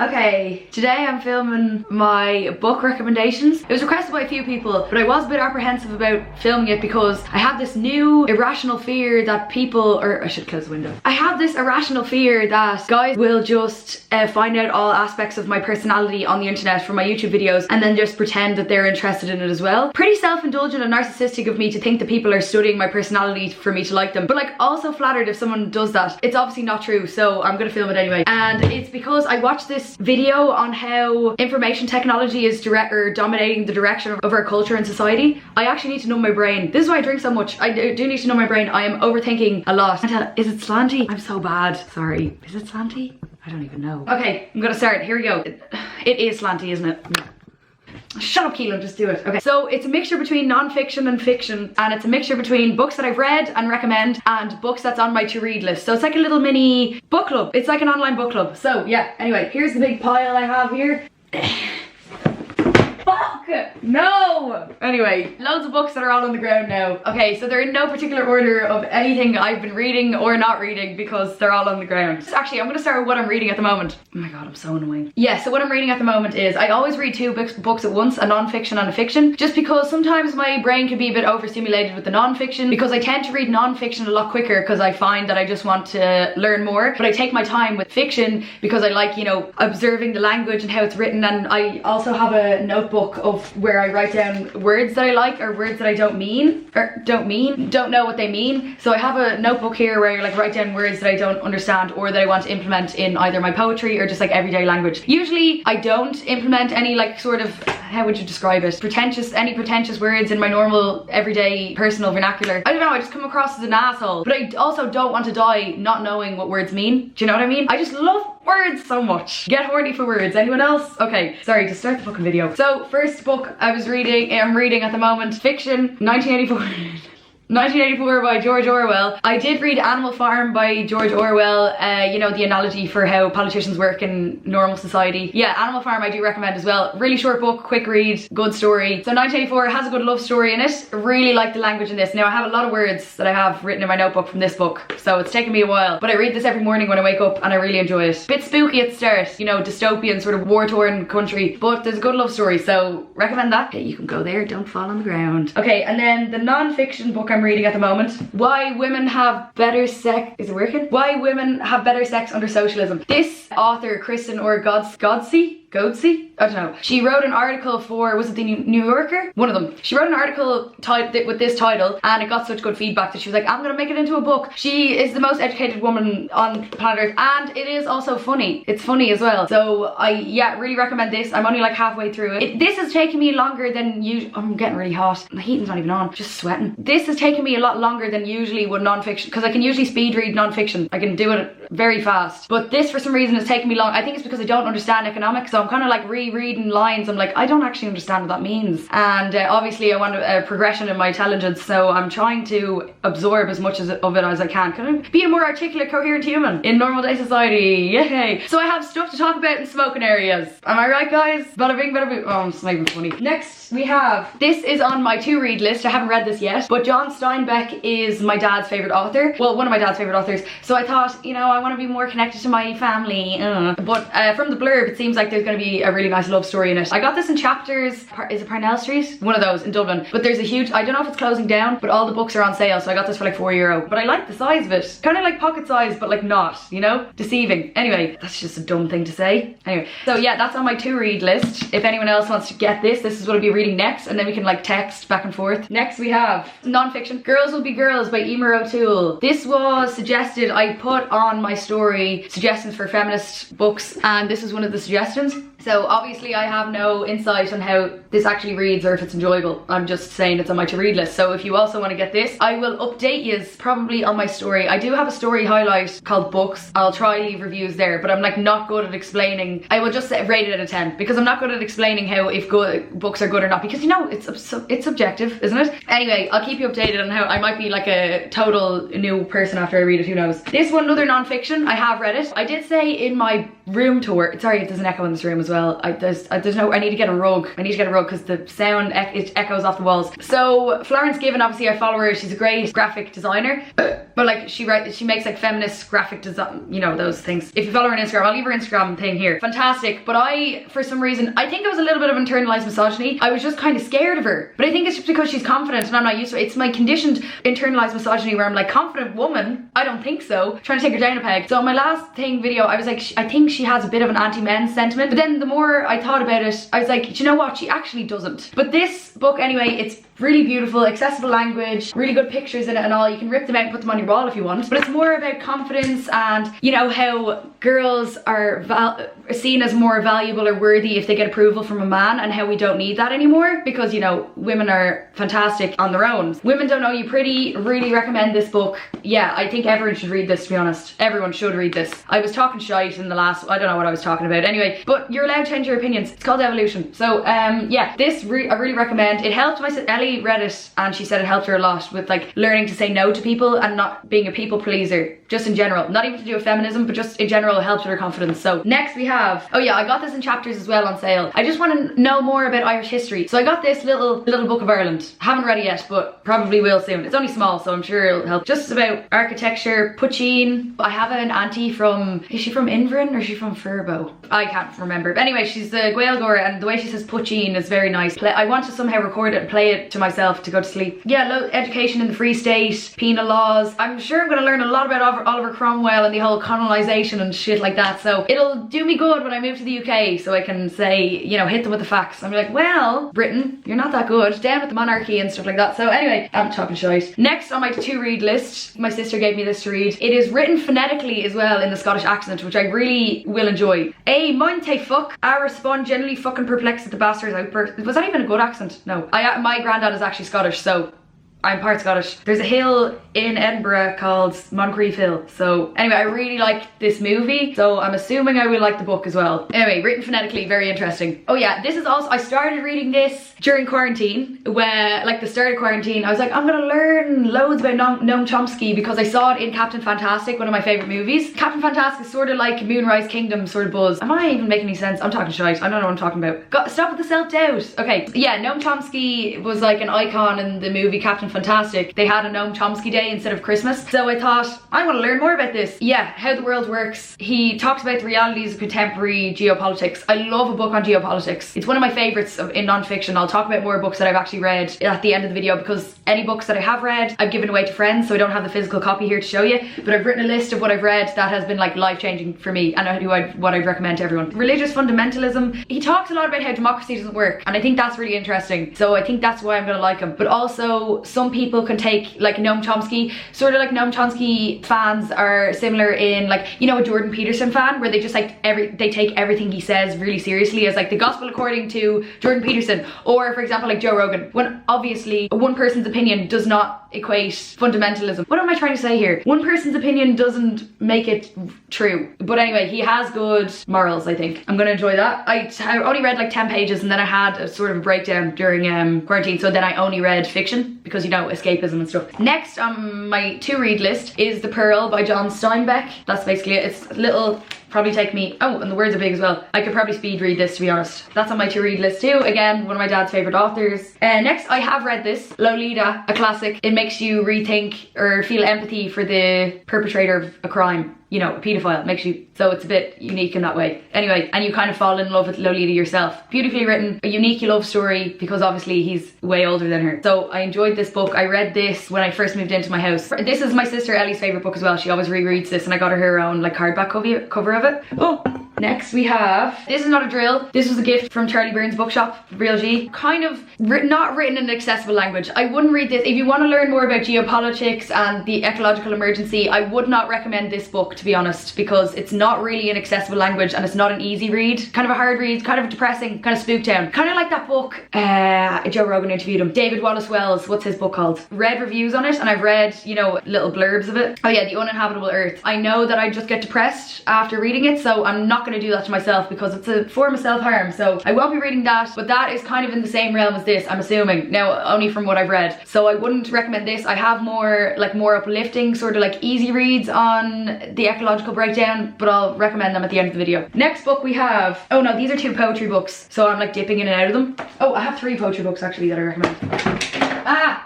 Okay, today I'm filming my book recommendations. It was requested by a few people, but I was a bit apprehensive about filming it because I have this new irrational fear that people, or I should close the window. I have this irrational fear that guys will just find out all aspects of my personality on the internet from my YouTube videos and then just pretend that they're interested in it as well. Pretty self-indulgent and narcissistic of me to think that people are studying my personality for me to like them, but like also flattered if someone does that. It's obviously not true, so I'm gonna film it anyway. And it's because I watched this video on how information technology is dominating the direction of our culture and society. I actually need to know my brain. This is why I drink so much. I do need to know my brain. I am overthinking a lot. Is it slanty? I'm so bad. Sorry. Is it slanty? I don't even know. Okay, I'm gonna start. Here we go. It is slanty, isn't it? Shut up, Keelin, just do it. Okay, so it's a mixture between non-fiction and fiction, and it's a mixture between books that I've read and recommend and books that's on my to-read list. So it's like a little mini book club. It's like an online book club. So yeah, anyway, here's the big pile I have here. Fuck! No! Anyway, loads of books that are all on the ground now. Okay, so they're in no particular order of anything I've been reading or not reading because they're all on the ground. Actually, I'm gonna start with what I'm reading at the moment. Oh my god, I'm so annoying. Yeah, so what I'm reading at the moment is, I always read two books at once, a non-fiction and a fiction, just because sometimes my brain can be a bit overstimulated with the non-fiction, because I tend to read non-fiction a lot quicker because I find that I just want to learn more, but I take my time with fiction because I like, you know, observing the language and how it's written, and I also have a notebook of where I write down words that I like or words that I don't know what they mean. So I have a notebook here where I like write down words that I don't understand or that I want to implement in either my poetry or just like everyday language. Usually I don't implement any like sort of, how would you describe it? Any pretentious words in my normal everyday personal vernacular. I don't know, I just come across as an asshole. But I also don't want to die not knowing what words mean. Do you know what I mean? I just love words so much. Get horny for words. Anyone else? Okay, sorry, to start the fucking video. So first book I'm reading at the moment, fiction, 1984. 1984 by George Orwell. I did read Animal Farm by George Orwell, you know, the analogy for how politicians work in normal society. Yeah, Animal Farm I do recommend as well. Really short book, quick read, good story. So 1984 has a good love story in it. Really like the language in this. Now I have a lot of words that I have written in my notebook from this book, so it's taken me a while, but I read this every morning when I wake up and I really enjoy it. Bit spooky at the start, you know, dystopian sort of war-torn country, but there's a good love story, so recommend that. Okay, you can go there, don't fall on the ground. Okay, and then the non-fiction book I'm reading at the moment, Why Women Have Better Sex. Is it working? Why Women Have Better Sex Under Socialism. This author, Kristen Godsey? I don't know. She wrote an article for, was it the New Yorker? One of them. She wrote an article with this title and it got such good feedback that she was like, I'm gonna make it into a book. She is the most educated woman on planet Earth, and it is also funny. It's funny as well. So I, yeah, really recommend this. I'm only like halfway through it. This has taken me longer than usual. I'm getting really hot. The heating's not even on. Just sweating. This has taken me a lot longer than usually with non-fiction, because I can usually speed read non-fiction. I can do it very fast. But this for some reason has taken me long. I think it's because I don't understand economics, so I'm kind of like rereading lines. I'm like, I don't actually understand what that means. And obviously I want a progression in my intelligence, so I'm trying to absorb as much of it as I can. Can I be a more articulate, coherent human in normal day society? Yay! So I have stuff to talk about in smoking areas. Am I right, guys? Bada bing, bada boom. Oh, it's not even funny. Next we have, this is on my to read list. I haven't read this yet, but John Steinbeck is my dad's favorite author. Well, one of my dad's favorite authors. So I thought, you know, I want to be more connected to my family. But from the blurb, it seems like there's going to be a really nice love story in it. I got this in Chapters, is it Parnell Street? One of those in Dublin. But there's a huge, I don't know if it's closing down, but all the books are on sale, so I got this for like €4. But I like the size of it. Kind of like pocket size, but like not, you know? Deceiving. Anyway, that's just a dumb thing to say. Anyway, so yeah, that's on my to read list. If anyone else wants to get this is what I'll be reading next, and then we can like text back and forth. Next we have non-fiction, Girls Will Be Girls by Emer O'Toole. This was suggested, I put on my story suggestions for feminist books, and this is one of the suggestions. So obviously I have no insight on how this actually reads or if it's enjoyable. I'm just saying it's on my to read list. So if you also want to get this, I will update you probably on my story. I do have a story highlight called books. I'll try leave reviews there, but I'm like not good at explaining. I will just rate it out of 10 because I'm not good at explaining how if books are good or not, because you know it's subjective, isn't it? Anyway, I'll keep you updated on how I might be like a total new person after I read it, who knows. This one, another non-fiction, I have read it. I did say in my room tour, sorry if there's an echo in this room, room as well. I need to get a rug. I need to get a rug because the sound it echoes off the walls. So Florence Given, obviously I follow her. She's a great graphic designer, but like she makes like feminist graphic design, you know, those things. If you follow her on Instagram, I'll leave her Instagram thing here. Fantastic. But I, for some reason, I think it was a little bit of internalized misogyny. I was just kind of scared of her, but I think it's just because she's confident and I'm not used to it. It's my conditioned internalized misogyny where I'm like, confident woman? I don't think so. Trying to take her down a peg. So in my last video, I was like, I think she has a bit of an anti-men sentiment. But then the more I thought about it, I was like, do you know what? She actually doesn't. But this book anyway, it's really beautiful, accessible language, really good pictures in it and all. You can rip them out and put them on your wall if you want. But it's more about confidence and, you know, how girls are seen as more valuable or worthy if they get approval from a man, and how we don't need that anymore because, you know, women are fantastic on their own. Women Don't Know You Pretty, really recommend this book. Yeah, I think everyone should read this, to be honest. Everyone should read this. I was talking shite in the last, I don't know what I was talking about. Anyway, but you're allowed to change your opinions. It's called evolution. So, yeah, this I really recommend. It helped Ellie read it and she said it helped her a lot with like learning to say no to people and not being a people pleaser, just in general. Not even to do with feminism, but just in general, it helps with her confidence. So next we have, oh yeah, I got this in chapters as well on sale. I just want to know more about Irish history. So I got this little book of Ireland. Haven't read it yet, but probably will soon. It's only small, so I'm sure it'll help. Just about architecture, poutine. I have an auntie from, is she from Invern or is she from Furbo? I can't remember. But anyway, she's the Gaeilgeoir and the way she says poutine is very nice. I want to somehow record it and play it to myself to go to sleep. Yeah, education in the Free State, penal laws. I'm sure I'm going to learn a lot about Oliver Cromwell and the whole colonisation and shit like that. So it'll do me good when I move to the UK so I can say, you know, hit them with the facts. I'm like, well, Britain, you're not that good. Down with the monarchy and stuff like that. So anyway, I'm talking shite. Next on my to read list, my sister gave me this to read. It is written phonetically as well in the Scottish accent, which I really will enjoy. Mind te fuck, I respond generally fucking perplexed at the bastard's outburst. Was that even a good accent? No. My granddad is actually Scottish, so I'm part Scottish. There's a hill in Edinburgh called Moncrieff Hill. So anyway, I really like this movie, so I'm assuming I will like the book as well. Anyway, written phonetically, very interesting. Oh yeah, this is also, I started reading this during quarantine, where like the start of quarantine, I was like, I'm gonna learn loads about Noam Chomsky because I saw it in Captain Fantastic, one of my favorite movies. Captain Fantastic is sort of like Moonrise Kingdom sort of buzz. Am I even making any sense? I'm talking shite. I don't know what I'm talking about. Stop with the self-doubt. Okay, yeah, Noam Chomsky was like an icon in the movie Captain Fantastic. They had a Noam Chomsky Day instead of Christmas. So I thought, I want to learn more about this. Yeah, how the world works. He talks about the realities of contemporary geopolitics. I love a book on geopolitics. It's one of my favorites in non-fiction. I'll talk about more books that I've actually read at the end of the video because any books that I have read, I've given away to friends, so I don't have the physical copy here to show you. But I've written a list of what I've read that has been like life-changing for me and what I'd recommend to everyone. Religious fundamentalism. He talks a lot about how democracy doesn't work, and I think that's really interesting. So I think that's why I'm gonna like him. But also, some people can take like Noam Chomsky, sort of like Noam Chomsky fans are similar in like, you know, a Jordan Peterson fan, where they just like they take everything he says really seriously as like the gospel according to Jordan Peterson. Or for example, like Joe Rogan, when obviously one person's opinion does not equate fundamentalism. What am I trying to say here? One person's opinion doesn't make it true. But anyway, he has good morals, I think. I'm gonna enjoy that. I only read like 10 pages and then I had a sort of a breakdown during quarantine, so then I only read fiction because, you know, escapism and stuff. Next on my to read list is The Pearl by John Steinbeck. That's basically it. It's a little, probably take me, oh, and the words are big as well. I could probably speed read this, to be honest. That's on my to read list too. Again, one of my dad's favorite authors. Next, I have read this, Lolita, a classic. It makes you rethink or feel empathy for the perpetrator of a crime. You know, a paedophile, makes you, so it's a bit unique in that way. Anyway, and you kind of fall in love with Lolita yourself. Beautifully written, a unique love story because obviously he's way older than her. So I enjoyed this book. I read this when I first moved into my house. This is my sister Ellie's favorite book as well. She always rereads this and I got her own like hardback cover of it. Oh, next we have, this is not a drill. This was a gift from Charlie Byrne's bookshop, Real G. Kind of not written in accessible language. I wouldn't read this. If you want to learn more about geopolitics and the ecological emergency, I would not recommend this book, to be honest, because it's not really an accessible language and it's not an easy read. Kind of a hard read, kind of depressing, kind of spooked down. Kind of like that book, Joe Rogan interviewed him. David Wallace Wells, what's his book called? Read reviews on it and I've read, you know, little blurbs of it. Oh yeah, The Uninhabitable Earth. I know that I just get depressed after reading it, so I'm not gonna going to do that to myself because it's a form of self-harm. So I won't be reading that, but that is kind of in the same realm as this, I'm assuming. Now, only from what I've read. So I wouldn't recommend this. I have more uplifting, sort of like easy reads on the ecological breakdown, but I'll recommend them at the end of the video. Next book we have, oh no, these are 2 poetry books, so I'm like dipping in and out of them. Oh, I have 3 poetry books actually that I recommend.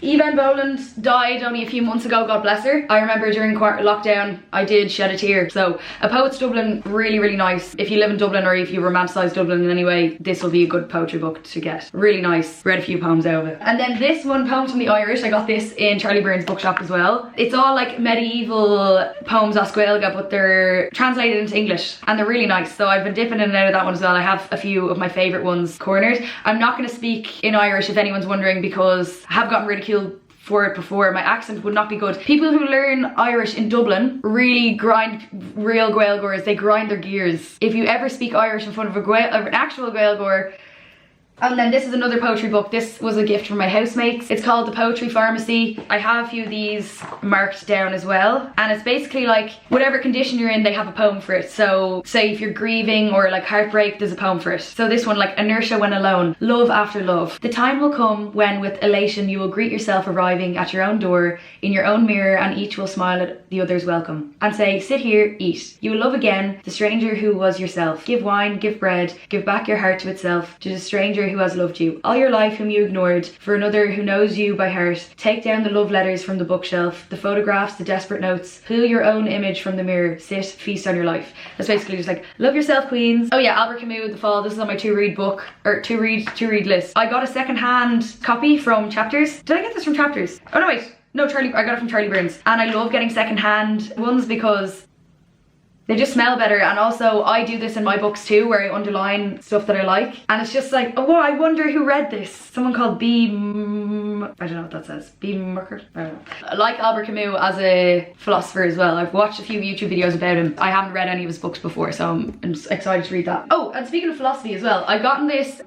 Yvonne Boland died only a few months ago, God bless her. I remember during lockdown I did shed a tear. So A Poet's Dublin, really, really nice. If you live in Dublin or if you romanticise Dublin in any way, this will be a good poetry book to get. Really nice. Read a few poems out of it. And then this one, Poems from the Irish, I got this in Charlie Byrne's bookshop as well. It's all like medieval poems as Gaeilge, but they're translated into English and they're really nice. So I've been dipping in and out of that one as well. I have a few of my favourite ones cornered. I'm not going to speak in Irish if anyone's wondering because I have gotten ridiculed for it before. My accent would not be good. People who learn Irish in Dublin really grind, real Gaeilgeoirs, they grind their gears. If you ever speak Irish in front of an actual Gaeilgeoir. And then this is another poetry book. This was a gift from my housemates. It's called The Poetry Pharmacy. I have a few of these marked down as well. And it's basically like whatever condition you're in, they have a poem for it. So say if you're grieving or like heartbreak, there's a poem for it. So this one, like Inertia When Alone, Love After Love. The time will come when with elation you will greet yourself arriving at your own door, in your own mirror, and each will smile at the other's welcome and say, sit here, eat. You will love again the stranger who was yourself. Give wine, give bread, give back your heart to itself, to the stranger who has loved you all your life, whom you ignored, for another who knows you by heart. Take down the love letters from the bookshelf, the photographs, the desperate notes. Pull your own image from the mirror. Sit, feast on your life. That's basically just like, love yourself, queens. Oh yeah, Albert Camus, The Fall. This is on my to read book, or to read list. I got a second-hand copy from Chapters. Did I get this from Chapters? Oh no, wait. No, I got it from Charlie Byrne's. And I love getting second-hand ones because they just smell better. And also I do this in my books too, where I underline stuff that I like, and it's just like, oh, I wonder who read this. Someone called I don't know what that says. B. Murker? I don't know. I like Albert Camus as a philosopher as well. I've watched a few YouTube videos about him. I haven't read any of his books before, so I'm just excited to read that. Oh, and speaking of philosophy as well, I've gotten this,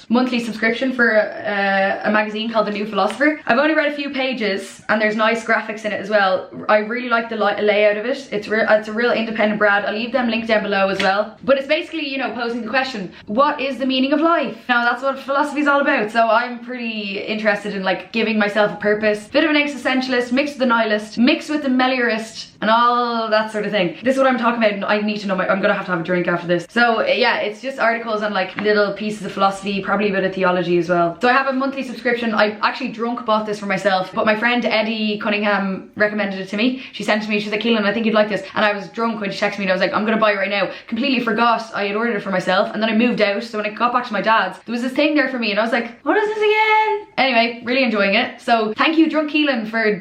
monthly subscription for a magazine called The New Philosopher. I've only read a few pages and there's nice graphics in it as well. I really like the layout of it. It's a real independent brand. I'll leave them linked down below as well. But it's basically, you know, posing the question, what is the meaning of life? Now that's what philosophy is all about. So I'm pretty interested in like giving myself a purpose. Bit of an existentialist, mixed with a nihilist, mixed with a meliorist, and all that sort of thing. This is what I'm talking about, and I need to know I'm gonna have to have a drink after this. So yeah, it's just articles on like little pieces of philosophy, probably a bit of theology as well. So I have a monthly subscription. I actually bought this for myself, but my friend Eddie Cunningham recommended it to me. She sent it to me, she's like, Keelin, I think you'd like this. And I was drunk when she texted me and I was like, I'm gonna buy it right now. Completely forgot I had ordered it for myself, and then I moved out, so when I got back to my dad's, there was this thing there for me and I was like, what is this again? Anyway, really enjoying it. So thank you, Drunk Keelin, for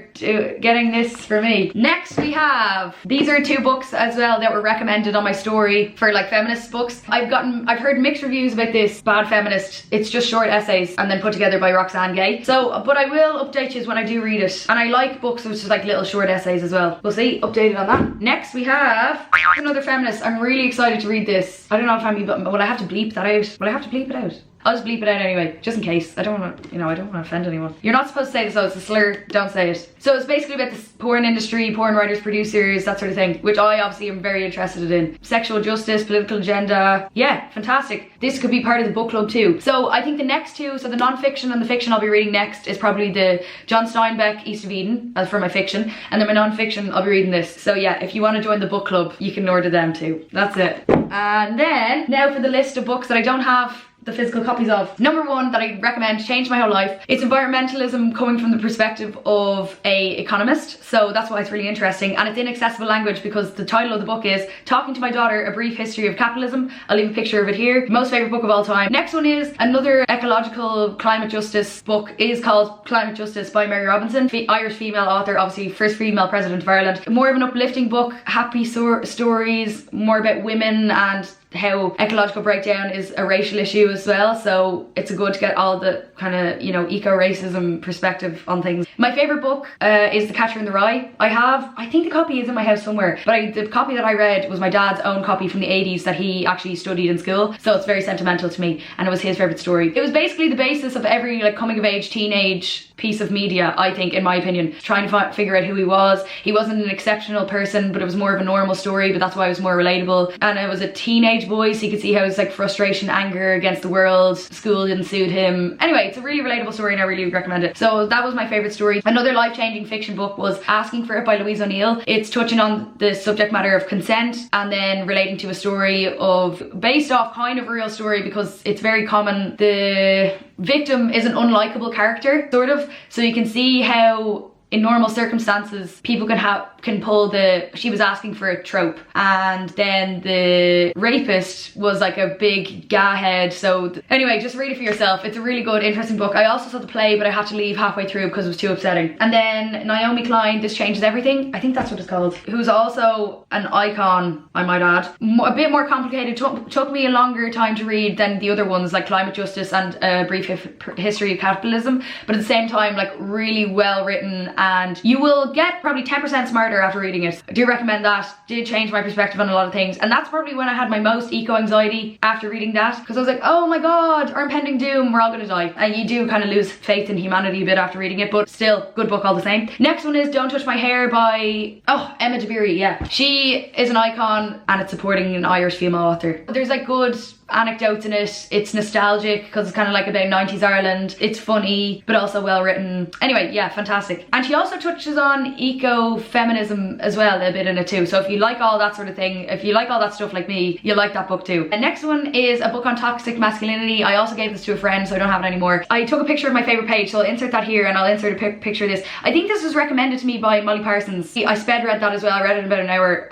getting this for me. Next we have, these are 2 books as well that were recommended on my story for like feminist books. I've heard mixed reviews about this Bad Feminist. It's just short essays and then put together by Roxane Gay. So, but I will update you when I do read it. And I like books which is like little short essays as well. We'll see, updated on that. Next we have another feminist. I'm really excited to read this. I don't know if will I have to bleep that out? Will I have to bleep it out? I'll just bleep it out anyway, just in case. I don't want to, I don't want to offend anyone. You're not supposed to say this, so it's a slur, don't say it. So it's basically about the porn industry, porn writers, producers, that sort of thing, which I obviously am very interested in. Sexual justice, political agenda, yeah, fantastic. This could be part of the book club too. So I think the next 2, so the non-fiction and the fiction I'll be reading next is probably the John Steinbeck, East of Eden, as for my fiction, and then my non-fiction, I'll be reading this. So yeah, if you want to join the book club, you can order them too. That's it. And then, now for the list of books that I don't have the physical copies of. Number 1 that I recommend, changed my whole life. It's environmentalism coming from the perspective of a economist, so that's why it's really interesting, and it's in accessible language because the title of the book is Talking to My Daughter, A Brief History of Capitalism. I'll leave a picture of it here. Most favourite book of all time. Next one is another ecological climate justice book, is called Climate Justice by Mary Robinson, Irish female author, obviously first female president of Ireland. More of an uplifting book, happy stories, more about women and how ecological breakdown is a racial issue as well, so it's good to get all the kind of, you know, eco-racism perspective on things. My favourite book is The Catcher in the Rye. I think the copy is in my house somewhere, but the copy that I read was my dad's own copy from the 80s that he actually studied in school, so it's very sentimental to me, and it was his favourite story. It was basically the basis of every like coming of age teenage piece of media, I think, in my opinion, trying to figure out who he was. He wasn't an exceptional person, but it was more of a normal story, but that's why it was more relatable, and it was a teenage teenage boy, so you can see how it's like frustration, anger against the world, school didn't suit him. Anyway, it's a really relatable story and I really recommend it. So that was my favourite story. Another life-changing fiction book was Asking for It by Louise O'Neill. It's touching on the subject matter of consent and then relating to a story of, based off kind of a real story, because it's very common. The victim is an unlikable character, sort of, so you can see how in normal circumstances people can pull the she was asking for a trope, and then the rapist was like a big ga-head. So anyway, just read it for yourself. It's a really good, interesting book. I also saw the play, but I had to leave halfway through because it was too upsetting. And then Naomi Klein, This Changes Everything, I think that's what it's called, who's also an icon, I might add. A bit more complicated, took me a longer time to read than the other ones like Climate Justice and A Brief History of Capitalism, but at the same time like really well written, and you will get probably 10% smarter after reading it. I do recommend that. Did change my perspective on a lot of things, and that's probably when I had my most eco-anxiety, after reading that, because I was like, oh my god, our impending doom, we're all gonna die. And you do kind of lose faith in humanity a bit after reading it, but still, good book all the same. Next one is Don't Touch My Hair by, oh, Emma Dabiri, yeah. She is an icon and it's supporting an Irish female author. There's like good anecdotes in it. It's nostalgic because it's kind of like about 90s Ireland. It's funny, but also well written. Anyway, yeah, fantastic. And she also touches on eco-feminism as well a bit in it too. So if you like all that sort of thing, if you like all that stuff like me, you'll like that book too. And next one is a book on toxic masculinity. I also gave this to a friend, so I don't have it anymore. I took a picture of my favorite page, so I'll insert that here and I'll insert a picture of this. I think this was recommended to me by Molly Parsons. I sped read that as well. I read it in about an hour.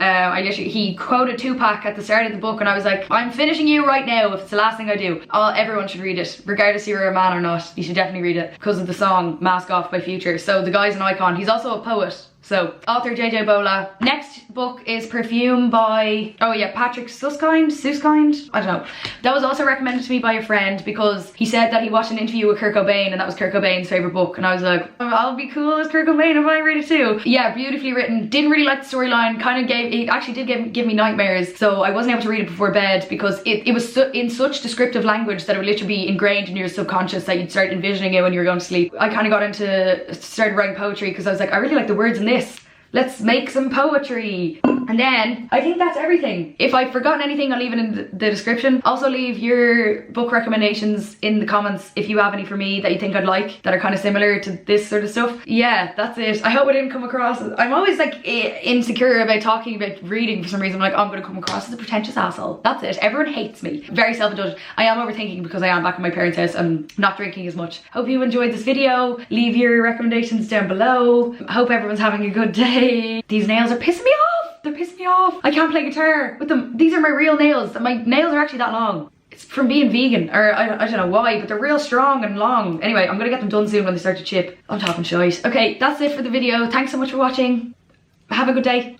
He quoted Tupac at the start of the book and I was like, I'm finishing you right now if it's the last thing I do. Everyone should read it, regardless if you're a man or not. You should definitely read it because of the song Mask Off by Future. So the guy's an icon. He's also a poet. So, author JJ Bola. Next book is Perfume by, oh yeah, Patrick Suskind? I don't know. That was also recommended to me by a friend because he said that he watched an interview with Kurt Cobain and that was Kurt Cobain's favourite book, and I was like, oh, I'll be cool as Kurt Cobain if I read it too. Yeah, beautifully written. Didn't really like the storyline, it actually did give me nightmares, so I wasn't able to read it before bed because it was in such descriptive language that it would literally be ingrained in your subconscious that you'd start envisioning it when you were going to sleep. I kind of started writing poetry because I was like, I really like the words in this. Let's make some poetry. And then I think that's everything. If I've forgotten anything, I'll leave it in the description. Also leave your book recommendations in the comments if you have any for me that you think I'd like that are kind of similar to this sort of stuff. Yeah, that's it. I hope I didn't come across as, I'm always like insecure about talking about reading for some reason. I'm like, oh, I'm gonna come across as a pretentious asshole. That's it. Everyone hates me. Very self-indulgent. I am overthinking because I am back at my parents' house and not drinking as much. Hope you enjoyed this video. Leave your recommendations down below. Hope everyone's having a good day. These nails are pissing me off. They're pissing me off. I can't play guitar with them. These are my real nails. My nails are actually that long. It's from being vegan, or I don't know why, but they're real strong and long. Anyway, I'm gonna get them done soon when they start to chip. I'm talking shite. Okay, that's it for the video. Thanks so much for watching. Have a good day.